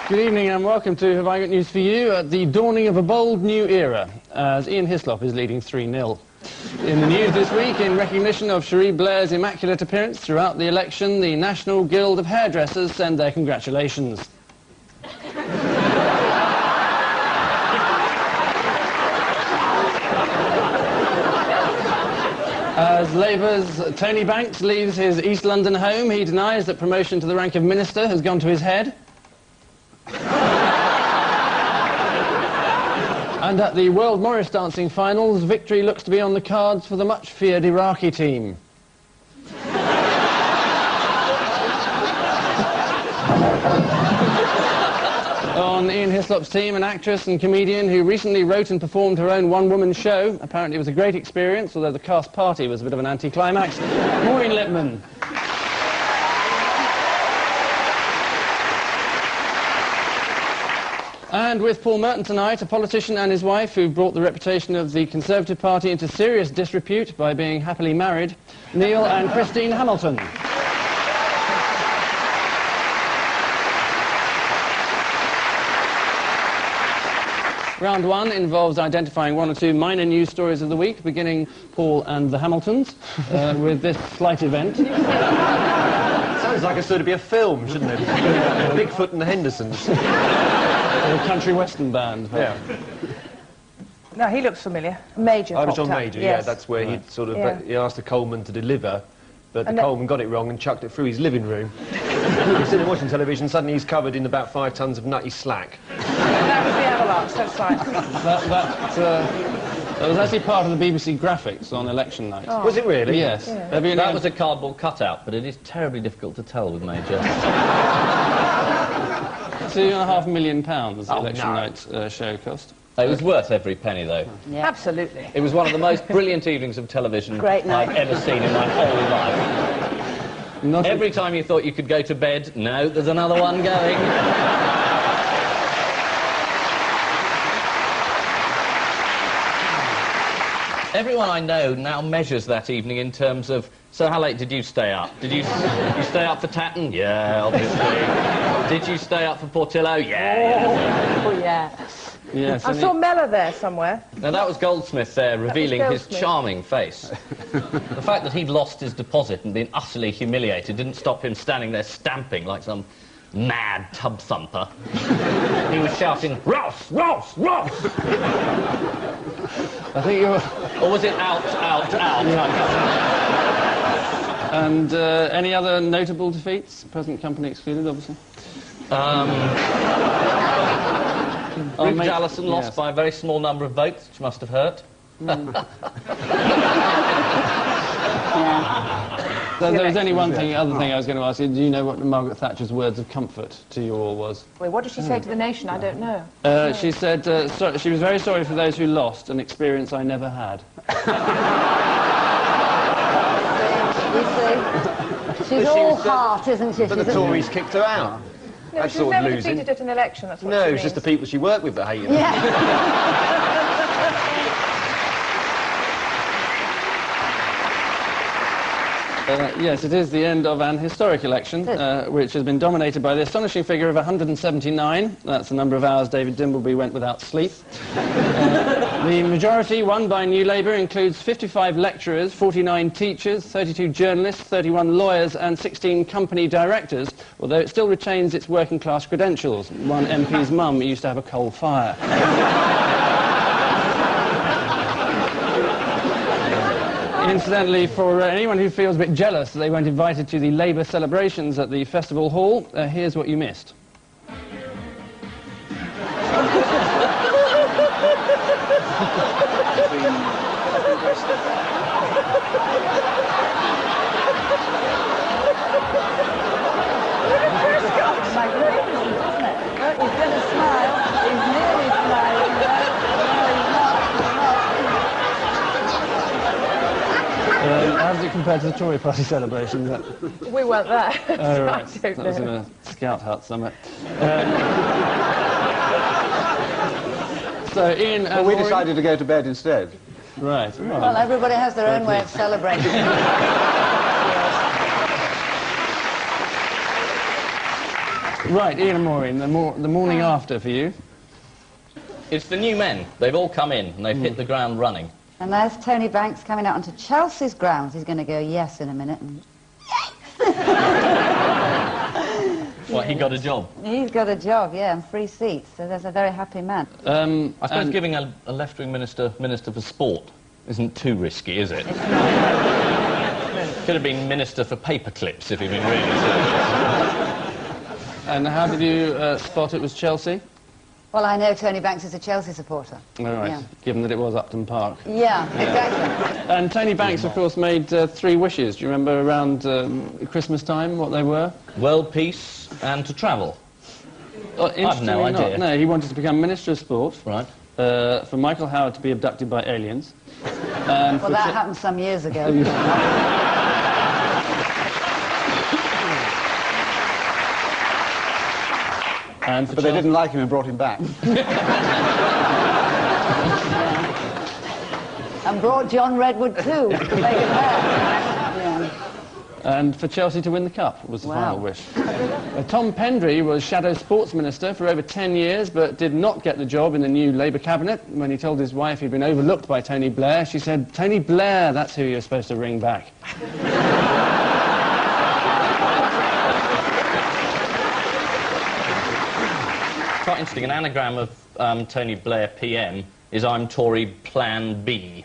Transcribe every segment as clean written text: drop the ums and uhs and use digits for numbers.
Good evening and welcome to Have I Got News For You at the dawning of a bold new era, as Ian Hislop is leading 3-0. In the news this week, in recognition of Cherie Blair's immaculate appearance throughout the election, the National Guild of Hairdressers send their congratulations. As Labour's Tony Banks leaves his East London home, he denies that promotion to the rank of minister has gone to his head. And at the World Morris Dancing Finals, victory looks to be on the cards for the much-feared Iraqi team. On Ian Hislop's team, an actress and comedian who recently wrote and performed her own one-woman show. Apparently it was a great experience, although the cast party was a bit of an anticlimax. Maureen Lipman. And with Paul Merton tonight, a politician and his wife who brought the reputation of the Conservative Party into serious disrepute by being happily married, Neil and Christine Hamilton. Round one involves identifying one or two minor news stories of the week, beginning Paul and the Hamiltons, with this slight event. Sounds like it's going to be a film, shouldn't it? Bigfoot and the Hendersons. A country western band. Yeah. No, he looks familiar. Major. I was John Major, yes. yeah, that's where he sort of, he asked the Coleman to deliver, but the Coleman got it wrong and chucked it through his living room. He's sitting watching television, suddenly he's covered in about 5 tons of nutty slack. That was the avalanche, that's right. That was actually part of the BBC graphics on election night. Oh. Was it really? Yes. Yeah. That was a cardboard cutout, but it is terribly difficult to tell with Major. £2.5 million the election no. night show cost. It was worth every penny, though. Yeah. Absolutely. It was one of the most brilliant evenings of television I've ever seen in my whole life. Every time you thought you could go to bed, no, there's another one going. Everyone I know now measures that evening in terms of, so how late did you stay up? Did you stay up for Tatton? Yeah, obviously. Did you stay up for Portillo? Yeah. Oh, yeah. Yes, I saw Mellor there somewhere. Now, that was Goldsmith there, revealing his charming face. The fact that he'd lost his deposit and been utterly humiliated didn't stop him standing there stamping like some mad tub thumper. He was shouting, Ross! Ross! Ross! I think you're... Or was it out, out, out? And any other notable defeats? Present company excluded, obviously. Ridge Allison lost by a very small number of votes, which must have hurt. There was only one thing, other thing I was going to ask you. Do you know what Margaret Thatcher's words of comfort to you all was? Wait, what did she say to the nation? I don't know. She said she was very sorry for those who lost, an experience I never had. She's all heart, isn't she? But the Tories kicked her out. No, she's never defeated at an election, that's what No, she it's just the means. people she worked with that hated her. Yeah. Yes, it is the end of an historic election, which has been dominated by the astonishing figure of 179. That's the number of hours David Dimbleby went without sleep. The majority, won by New Labour, includes 55 lecturers, 49 teachers, 32 journalists, 31 lawyers and 16 company directors, although it still retains its working-class credentials. One MP's mum used to have a coal fire. Incidentally, for anyone who feels a bit jealous that they weren't invited to the Labour celebrations at the Festival Hall, here's what you missed. He's going to smile. He's nearly smiling. No, he's not. How does it compare to the Tory party celebrations? We weren't there. Oh, right. I don't That was in know. a scout hut somewhere. So, Ian and we Maureen- decided to go to bed instead. Right. Well, everybody has their own way of celebrating. Right, Ian and Maureen, the morning after for you. It's the new men. They've all come in and they've hit the ground running. And there's Tony Banks coming out onto Chelsea's grounds. He's going to go yes in a minute. And What, he got a job? he's got a job, yeah, and free seats. So there's a very happy man. I suppose giving a left-wing minister for sport isn't too risky, is it? Could have been minister for paper clips if he'd been really serious. And how did you spot it was Chelsea? Well, I know Tony Banks is a Chelsea supporter. All right, Yeah. given that it was Upton Park. Yeah, exactly. And Tony Banks, of course, made 3 wishes. Do you remember around Christmas time what they were? World peace and to travel. I've no idea. No, he wanted to become Minister of Sport. Right. For Michael Howard to be abducted by aliens. And Well, that happened some years ago. but they didn't like him and brought him back. And brought John Redwood too, to make it better. Yeah. And for Chelsea to win the cup was the Wow. final wish. Tom Pendry was Shadow Sports Minister for over 10 years, but did not get the job in the new Labour cabinet. When he told his wife he'd been overlooked by Tony Blair, she said, "Tony Blair, that's who you're supposed to ring back." Quite interesting, an anagram of Tony Blair PM is I'm Tory Plan B.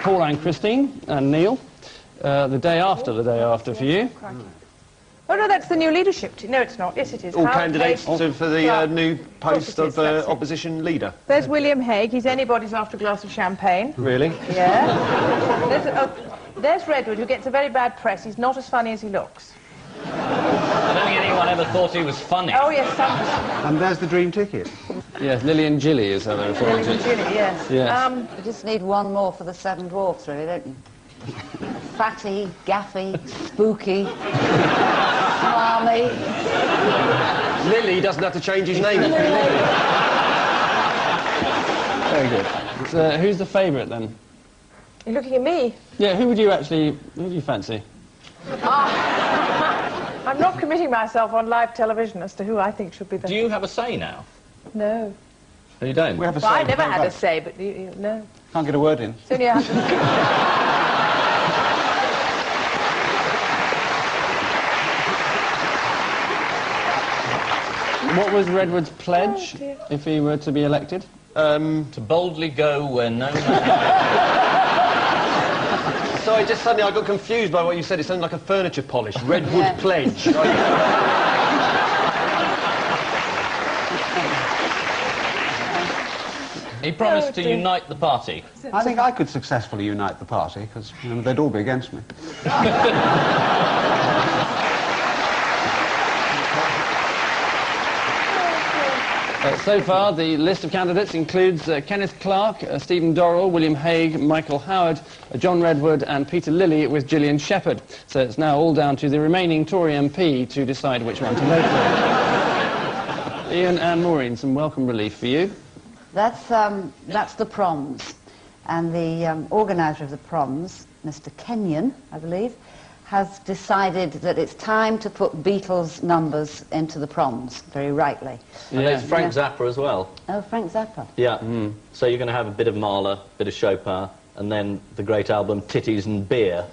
Paul and Christine and Neil, the day after for you. Oh, no, that's the new leadership team. No, it's not. Yes, it is. All Howard candidates Haig. for the Yeah. new post it is, of that's it. opposition leader. There's William Hague. He's anybody's after a glass of champagne. Really? Yeah. There's Redwood, who gets a very bad press. He's not as funny as he looks. I don't think anyone ever thought he was funny. Oh, yes, some... And there's the dream ticket. Yes, Lillian Gilly is how they're referring to it. yes. Yes. You just need one more for the 7 dwarfs, really, don't you? Fatty, gaffy, spooky, smarmy. Lily doesn't have to change his name. Very good. So, who's the favourite then? You're looking at me. Yeah, who do you fancy? I'm not committing myself on live television as to who I think should be the... Do you have a say now? No. No, you don't? We have a Well, I say, never can't had a we? say, but no. Can't get a word in. It's only a... What was Redwood's pledge Oh, dear. if he were to be elected? To boldly go where no man... Sorry, just suddenly I got confused by what you said. It sounded like a furniture polish. Redwood Yeah. Pledge. He promised Oh, to dear. unite the party. I think I could successfully unite the party, because they'd all be against me. So far, the list of candidates includes Kenneth Clarke, Stephen Dorrell, William Hague, Michael Howard, John Redwood and Peter Lilly with Gillian Shepherd. So it's now all down to the remaining Tory MP to decide which one to vote for. Ian and Maureen, some welcome relief for you. That's the proms. And the organiser of the proms, Mr. Kenyon, I believe, has decided that it's time to put Beatles numbers into the proms, very rightly. And there's Frank Zappa as well. Oh, Frank Zappa. Yeah. So you're going to have a bit of Mahler, a bit of Chopin, and then the great album Titties and Beer.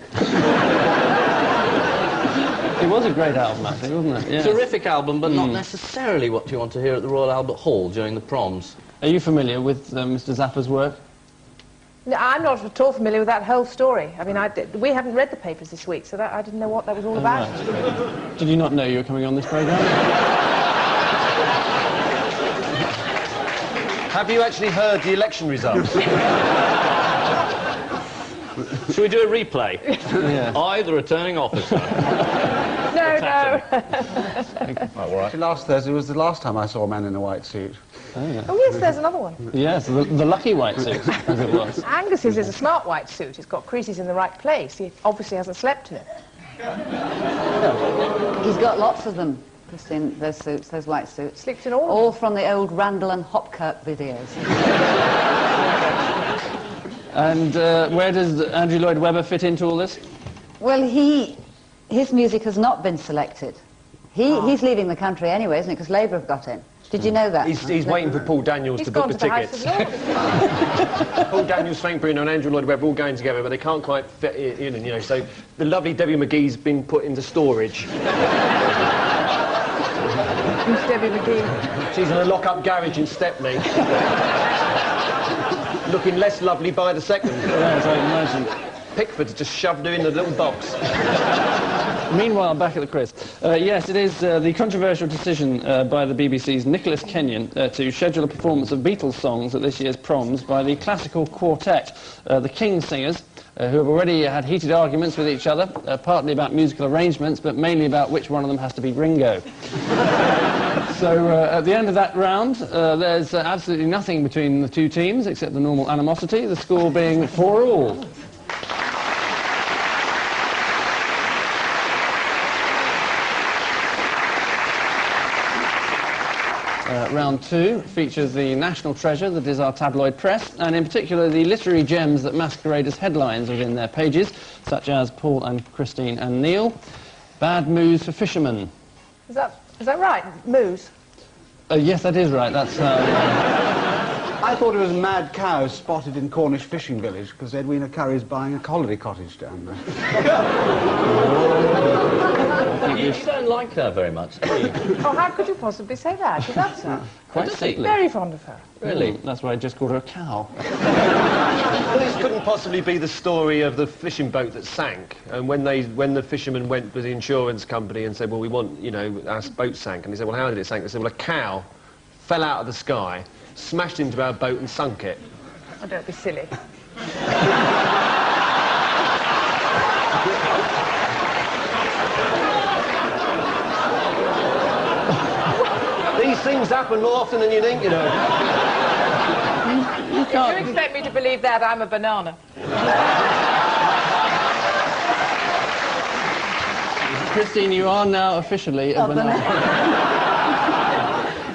It was a great album, actually, wasn't it? Yes. Terrific album, but not necessarily what you want to hear at the Royal Albert Hall during the proms. Are you familiar with Mr. Zappa's work? No, I'm not at all familiar with that whole story. I mean, we haven't read the papers this week, so I didn't know what that was all about. Right. Did you not know you were coming on this programme? Have you actually heard the election results? Should we do a replay? Yeah. I, the returning officer. No. Actually, last Thursday was the last time I saw a man in a white suit. Oh, yes, there's another one. Yes, the lucky white suit, as it was. Angus's is a smart white suit. It's got creases in the right place. He obviously hasn't slept in it. He's got lots of them, Christine, those suits, those white suits. Sleeps in all of All from the old Randall and Hopkirk videos. And where does Andrew Lloyd Webber fit into all this? Well, his music has not been selected. He's leaving the country anyway, isn't it? Because Labour have got him. Did you know that? He's waiting for Paul Daniels to book the tickets. Paul Daniels, Frank Bruno and Andrew Lloyd Webber all going together, but they can't quite fit in, you know, so the lovely Debbie McGee's been put into storage. Who's Debbie McGee? She's in a lock-up garage in Stepney. Looking less lovely by the second. Yes, I imagine. Pickford's just shoved her in the little box. Meanwhile, back at the quiz. Yes, it is the controversial decision by the BBC's Nicholas Kenyon to schedule a performance of Beatles songs at this year's proms by the classical quartet, the King Singers, who have already had heated arguments with each other, partly about musical arrangements, but mainly about which one of them has to be Ringo. So at the end of that round, there's absolutely nothing between the two teams except the normal animosity, the score being 4-all. Round 2 features the national treasure that is our tabloid press, and in particular the literary gems that masquerade as headlines within their pages, such as Paul and Christine and Neil. Bad news for fishermen. Is that right? Moose? Yes, that is right. That's I thought it was mad cows spotted in Cornish fishing village because Edwina Curry's buying a holiday cottage down there. You don't like her very much, do you? Oh, how could you possibly say that? She loves her. quite simply. Very fond of her. Really? That's why I just called her a cow. Well, this couldn't possibly be the story of the fishing boat that sank. And when the fishermen went to the insurance company and said, well, we want, you know, our boat sank. And they said, well, how did it sink? They said, well, a cow fell out of the sky, smashed into our boat and sunk it. Oh, don't be silly. These things happen more often than you think, you know. If you expect me to believe that, I'm a banana. Christine, you are now officially a banana.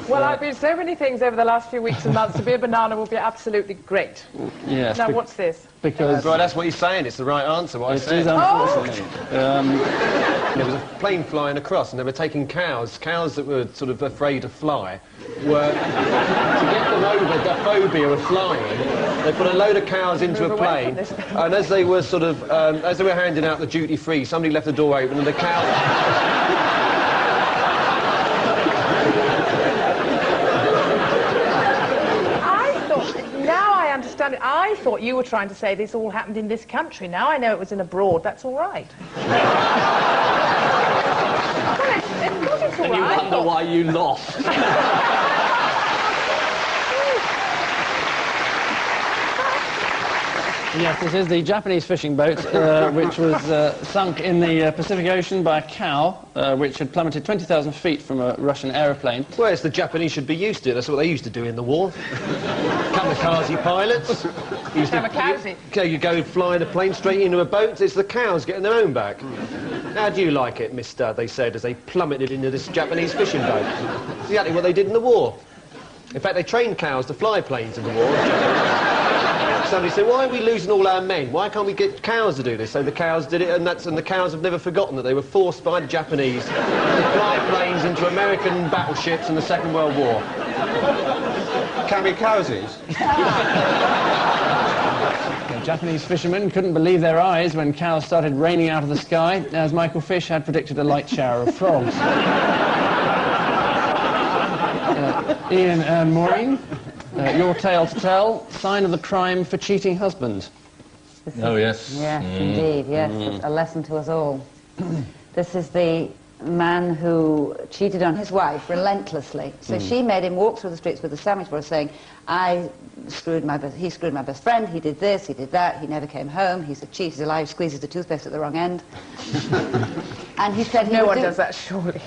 Well, I've been so many things over the last few weeks and months. To be a banana will be absolutely great. Yes. Now, what's this? Because... Right, that's what he's saying. It's the right answer, what I It said. is, unfortunately. There was a plane flying across and they were taking cows that were sort of afraid to fly, were, to get them over the phobia of flying, they put a load of cows into a plane, and as they were sort of, as they were handing out the duty-free, somebody left the door open and the cow... I thought you were trying to say this all happened in this country. Now I know it was in abroad. That's all right. Well, it's all And right. you wonder why you lost. Yes, this is the Japanese fishing boat, which was sunk in the Pacific Ocean by a cow, which had plummeted 20,000 feet from a Russian aeroplane. Whereas the Japanese should be used to it. That's what they used to do in the war. Kamikaze pilots. Kamikaze. You go flying a plane straight into a boat, it's the cows getting their own back. How do you like it, mister, they said, as they plummeted into this Japanese fishing boat. It's exactly what they did in the war. In fact, they trained cows to fly planes in the war. Somebody said, why are we losing all our men? Why can't we get cows to do this? So the cows did it, and the cows have never forgotten that they were forced by the Japanese to fly planes into American battleships in the Second World War. Kamikazes? The Japanese fishermen couldn't believe their eyes when cows started raining out of the sky, as Michael Fish had predicted a light shower of frogs. Ian and Maureen, your tale to tell, sign of the crime for cheating husband. Oh, yes. Yes, indeed, yes. It's a lesson to us all. This is the man who cheated on his wife relentlessly. So she made him walk through the streets with a sandwich board saying, he screwed my best friend, he did this, he did that, he never came home, he's a cheat, he's a liar, he squeezes the toothpaste at the wrong end. And he said... No one does that, surely.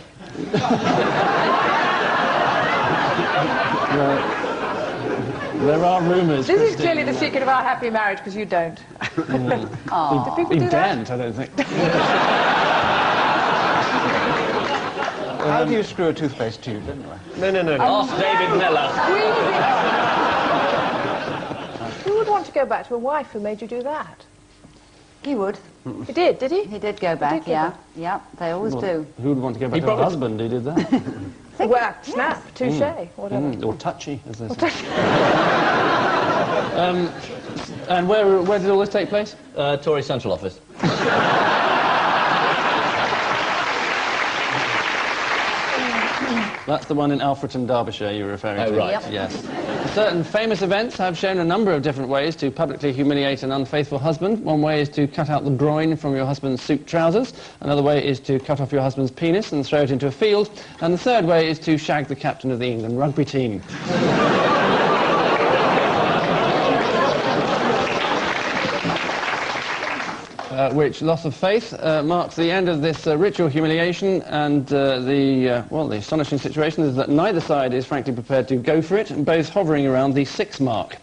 There are rumours. This is clearly the secret of our happy marriage, because you don't. Do people He do that? daren't, I don't think. How do you screw a toothpaste tube, anyway? No. Ask David Miller. Who would want to go back to a wife who made you do that. He would. He did he? He did go back, yeah. Yeah, they always do. Who would want to go back to a husband who did that? Well, snap, touche, whatever. Or touchy, as they say. And where did all this take place? Tory Central Office. That's the one in Alfreton, Derbyshire you were referring to. Oh, right. Yep. Yes. Certain famous events have shown a number of different ways to publicly humiliate an unfaithful husband. One way is to cut out the groin from your husband's suit trousers. Another way is to cut off your husband's penis and throw it into a field. And the third way is to shag the captain of the England rugby team. Which loss of faith marks the end of this ritual humiliation, and the astonishing situation is that neither side is frankly prepared to go for it, and both hovering around the 6 mark.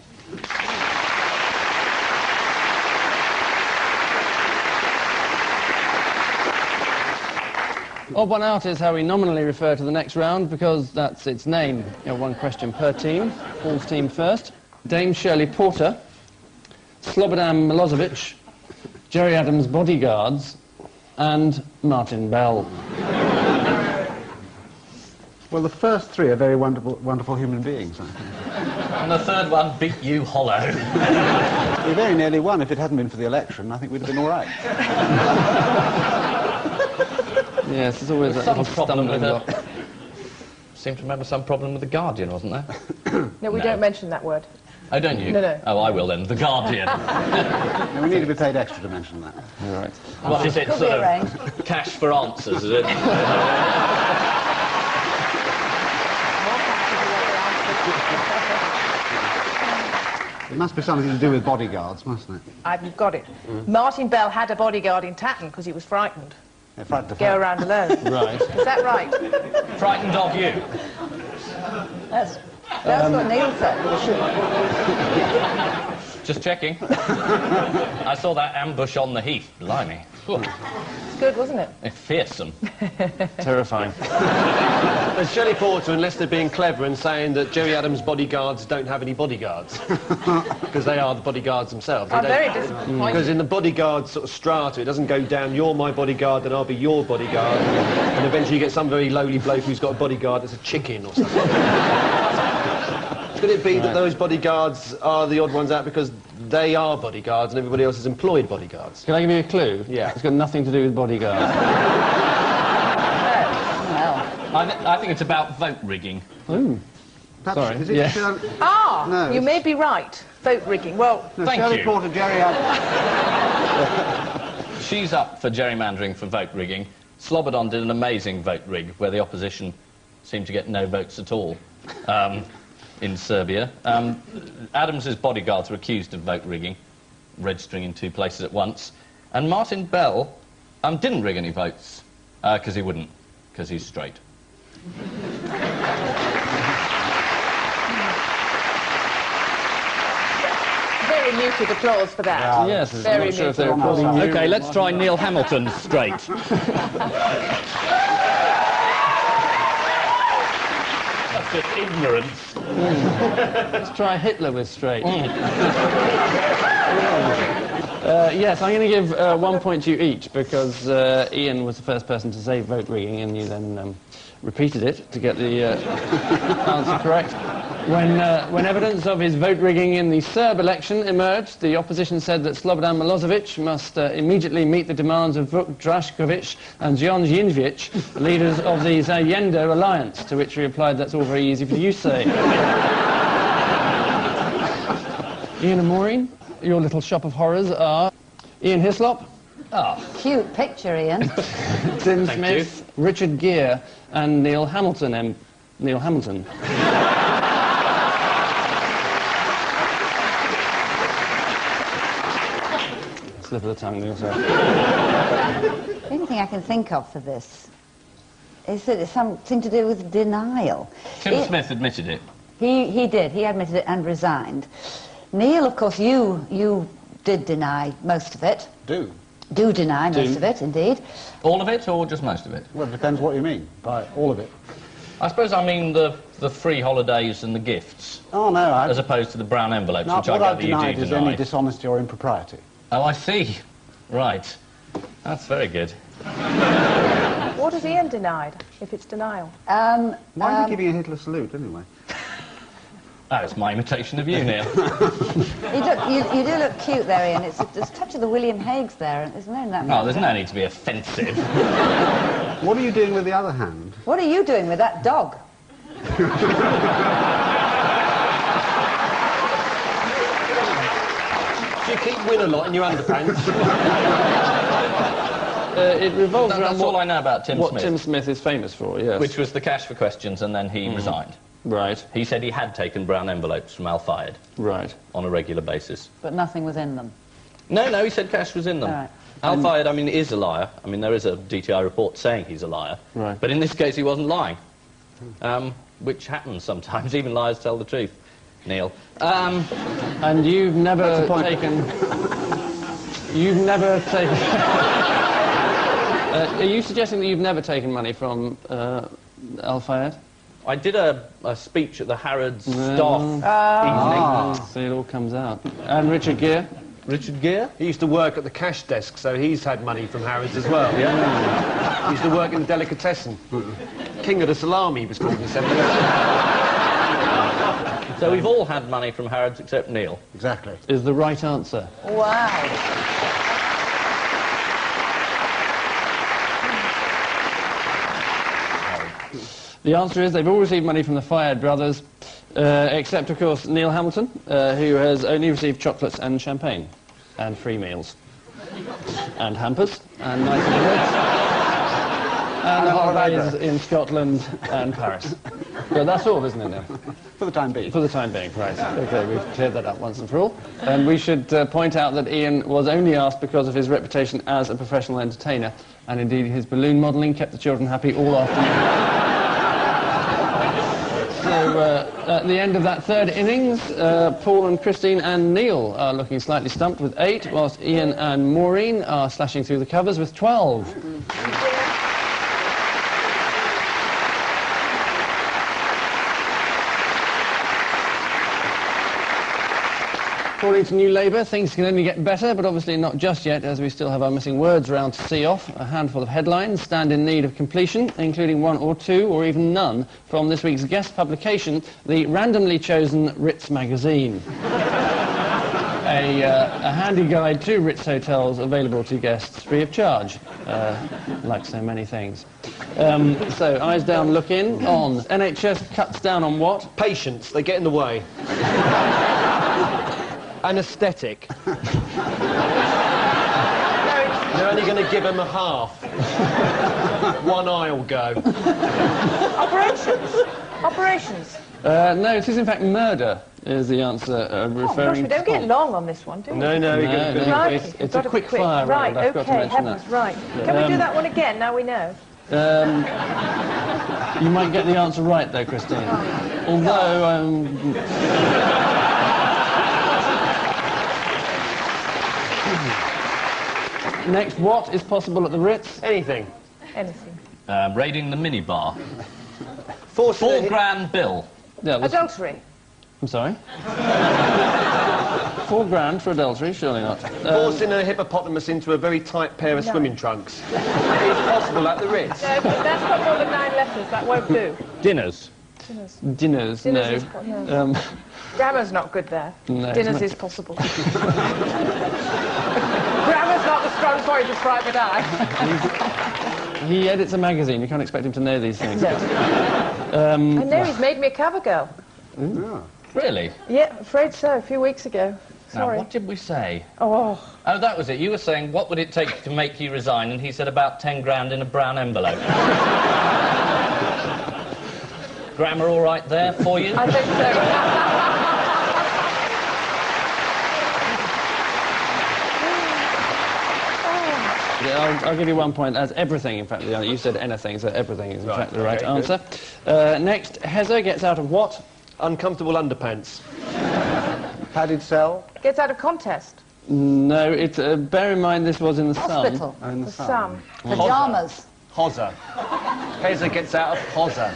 Odd one out is how we nominally refer to the next round, because that's its name. You know, 1 question per team. Paul's team first. Dame Shirley Porter, Slobodan Milosevic, Jerry Adams' bodyguards, and Martin Bell. Well, the first 3 are very wonderful human beings, I think. And the third one beat you hollow. We very nearly won. If it hadn't been for the election, I think we'd have been all right. Yes, there's always that Some little problem with stumbling it. block. Seem to remember some problem with The Guardian, wasn't there? No, we don't mention that word. Oh, don't you? No. Oh, I will then. The Guardian. Now, we need to be paid extra to mention that. All right. What is it? Could be Sort arranged. of cash for answers, is it? It must be something to do with bodyguards, mustn't it? I've got it. Martin Bell had a bodyguard in Tatton because he was frightened. In fact, the Go around alone. Right. Is that right? Frightened of you. That's what Neil said. Just checking. I saw that ambush on the heath. Blimey. It's good, wasn't it? It's fearsome. Terrifying. There's Shirley Porter and Leicester being clever and saying that Jerry Adams' bodyguards don't have any bodyguards. Because they are the bodyguards themselves. I'm very disappointed. Because in the bodyguard sort of strata, it doesn't go down, you're my bodyguard, then I'll be your bodyguard. And eventually you get some very lowly bloke who's got a bodyguard that's a chicken or something. Could it be that those bodyguards are the odd ones out because they are bodyguards and everybody else is employed bodyguards? Can I give you a clue? Yeah. It's got nothing to do with bodyguards. Well, I think it's about vote rigging. Ooh. Perhaps, Sorry, is it yes. Shirley... Ah, No, you it's- may be right. Vote rigging. Well, No, Thank Shirley you. Porter, Jerry Adams... She's up for gerrymandering for vote rigging. Slobodan did an amazing vote rig where the opposition seemed to get no votes at all in Serbia. Adams's bodyguards were accused of vote rigging, registering in 2 places at once. And Martin Bell didn't rig any votes because he wouldn't, because he's straight. very muted applause for that. Yes, I'm Very not sure if muted. they're applauding you. OK, let's try Neil Hamilton straight. That's just ignorance. Let's try Hitler with straight. Yes, I'm going to give 1 point to you each, because Ian was the first person to say vote rigging, and you then repeated it to get the answer correct. When evidence of his vote rigging in the Serb election emerged, the opposition said that Slobodan Milosevic must immediately meet the demands of Vuk Draškovic and Zion Jinvic, leaders of the Zajenda alliance, to which he replied, that's all very easy for you to say. Ian and Maureen, your little shop of horrors are Ian Hislop, cute picture, Ian. Tim Smith, Richard Gere, and Neil Hamilton. Neil Hamilton. Slip of the tongue, Neil, sorry. The only thing I can think of for this is that it's something to do with denial. Tim Smith admitted it. He did. He admitted it and resigned. Neil, of course, you did deny most of it. Do. Do deny most of it, indeed. All of it, or just most of it? Well, it depends what you mean by all of it. I suppose I mean the free holidays and the gifts, Oh, no, as opposed to the brown envelopes, no, which what I I've gather you denied do is deny. any dishonesty or impropriety. Oh, I see. Right. That's very good. What has Ian denied, if it's denial? Why are you giving a Hitler salute, anyway? That's my imitation of you, Neil. You do look cute there, Ian. There's a touch of the William Higgs there, isn't there? Oh, there's no need to be offensive. What are you doing with the other hand? What are you doing with that dog? Do you keep win a lot in your underpants? It revolves around That's all I know about Tim what Smith. Tim Smith is famous for, yes. Which was the cash for questions, and then he resigned. Right, He said he had taken brown envelopes from Al Fayed right. on a regular basis. But nothing was in them. No, he said cash was in them. All right. Al Fayed, I mean, is a liar. I mean, there is a DTI report saying he's a liar. Right. But in this case, he wasn't lying. Which happens sometimes. Even liars tell the truth, Neil. And you've never taken... You've never taken... are you suggesting that you've never taken money from Al Fayed? I did a speech at the Harrods staff evening. So it all comes out. And Richard Gere? Richard Gere? He used to work at the cash desk, so he's had money from Harrods as well. Yeah. He used to work in the delicatessen. King of the salami, he was called in the 70s. So we've all had money from Harrods except Neil. Exactly. Is the right answer. Wow. The answer is they've all received money from the Fayed brothers, except, of course, Neil Hamilton, who has only received chocolates and champagne, and free meals, and hampers, and nice awards, and holidays in Scotland and Paris. But that's all, isn't it, now? For the time being. For the time being, right. OK, we've cleared that up once and for all. And we should point out that Ian was only asked because of his reputation as a professional entertainer, and indeed his balloon modelling kept the children happy all afternoon. So, at the end of that third innings, Paul and Christine and Neil are looking slightly stumped with 8, whilst Ian and Maureen are slashing through the covers with 12. According to New Labour, things can only get better, but obviously not just yet, as we still have our missing words round to see off. A handful of headlines stand in need of completion, including one or two, or even none, from this week's guest publication, the randomly chosen Ritz magazine. A handy guide to Ritz hotels available to guests free of charge, like so many things. So, eyes down, look in on NHS cuts down on what? Patience, they get in the way. Anaesthetic. They're only going to give him a half. One eye will go. Operations. No, it is in fact murder, is the answer, Oh, gosh, referring we don't get long on this one, do we? No, you're going to Right, it's a quick fire right, round, I've got to okay, mention heavens, that. right. Can we do that one again, now we know? You might get the answer right, though, Christine. Although, next, what is possible at the Ritz? Anything. Anything. Raiding the minibar. Forcing £4,000 bill. Yeah, Adultery. I'm sorry? £4,000 for adultery? Surely not. Forcing a hippopotamus into a very tight pair of swimming trunks. It's possible at the Ritz. No, but that's got more than 9 letters, that won't do. Dinners. Dinners, no. Is no. Grammar's not good there. No, Dinners it's is possible. Grammar's not the strong point of private eye. He edits a magazine, you can't expect him to know these things. No. I know, he's made me a cover girl. Really? Yeah, afraid so, a few weeks ago. Sorry. Now, what did we say? Oh, Oh, that was it. You were saying, what would it take to make you resign? And he said about 10 grand in a brown envelope. Grammar all right there for you? I think so. Yeah, I'll give you 1 point. That's everything, in fact. You said anything, so everything is, in fact, the right okay, answer. Next, Heather gets out of what? Uncomfortable underpants. Padded cell. Gets out of contest. No, bear in mind this was in the Hospital. sun. In the The sun. sun. Pyjamas. Hozzer. Pezza gets out of Hozza.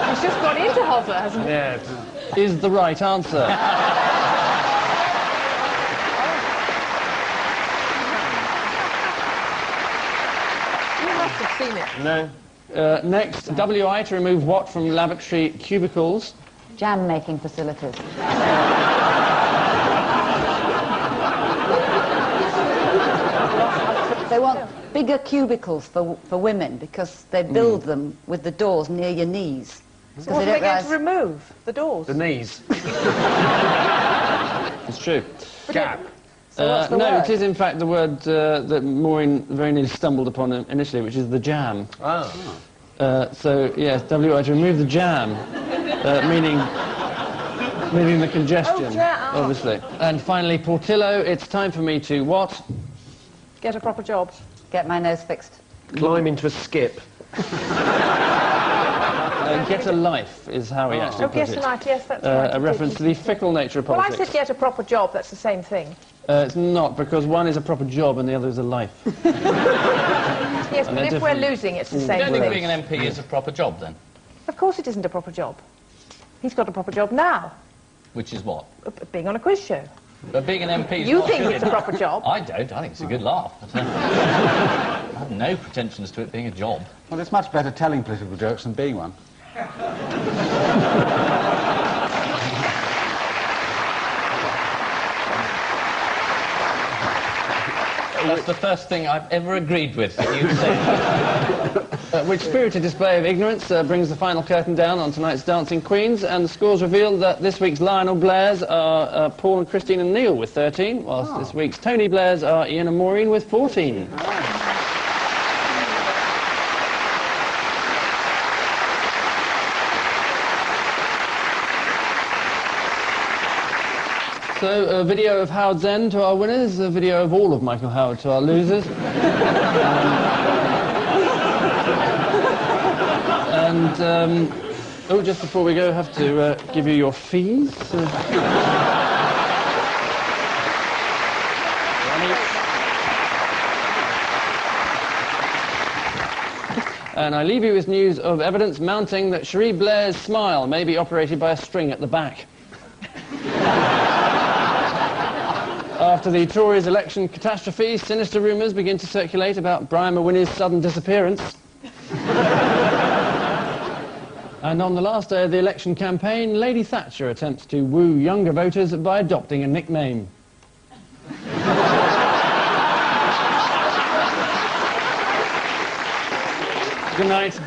He's just gone into Hozza, hasn't he? Yeah. Is the right answer. You must have seen it. No. Next, WI to remove what from laboratory cubicles? Jam making facilities. They want bigger cubicles for women because they build them with the doors near your knees. So what are they going to remove? The doors? The knees. It's true. Gap. So what's the no, word? it is in fact the word that Maureen very nearly stumbled upon initially, which is the jam. Oh. So, yes, WI to remove the jam, meaning the congestion, Oh, jam. obviously. And finally, Portillo, it's time for me to what? Get a proper job. Get my nose fixed. Climb into a skip. Get a life is how he actually Oh, put yes, it. right, yes, that's right. A reference to the fickle nature of Well, I politics. said get a proper job, that's the same thing. It's not, because one is a proper job and the other is a life. Yes, but they're if we're different. losing, it's the You same don't think thing. being an MP is a proper job, then? Of course it isn't a proper job. He's got a proper job now, Which is what? being on a quiz show. But being an MP is You not think good it's a enough. proper job? I don't. I think it's a good laugh. But, I have no pretensions to it being a job. Well, it's much better telling political jokes than being one. That's the first thing I've ever agreed with that you've said. Which spirited display of ignorance brings the final curtain down on tonight's Dancing Queens, and the scores reveal that this week's Lionel Blairs are Paul and Christine and Neil with 13, whilst this week's Tony Blairs are Ian and Maureen with 14. So, a video of Howard's End to our winners, a video of all of Michael Howard to our losers. Oh, just before we go, I have to give you your fees. And I leave you with news of evidence mounting that Cherie Blair's smile may be operated by a string at the back. After the Tories' election catastrophe, sinister rumours begin to circulate about Brian Mawhinney's sudden disappearance. And on the last day of the election campaign, Lady Thatcher attempts to woo younger voters by adopting a nickname. Good night.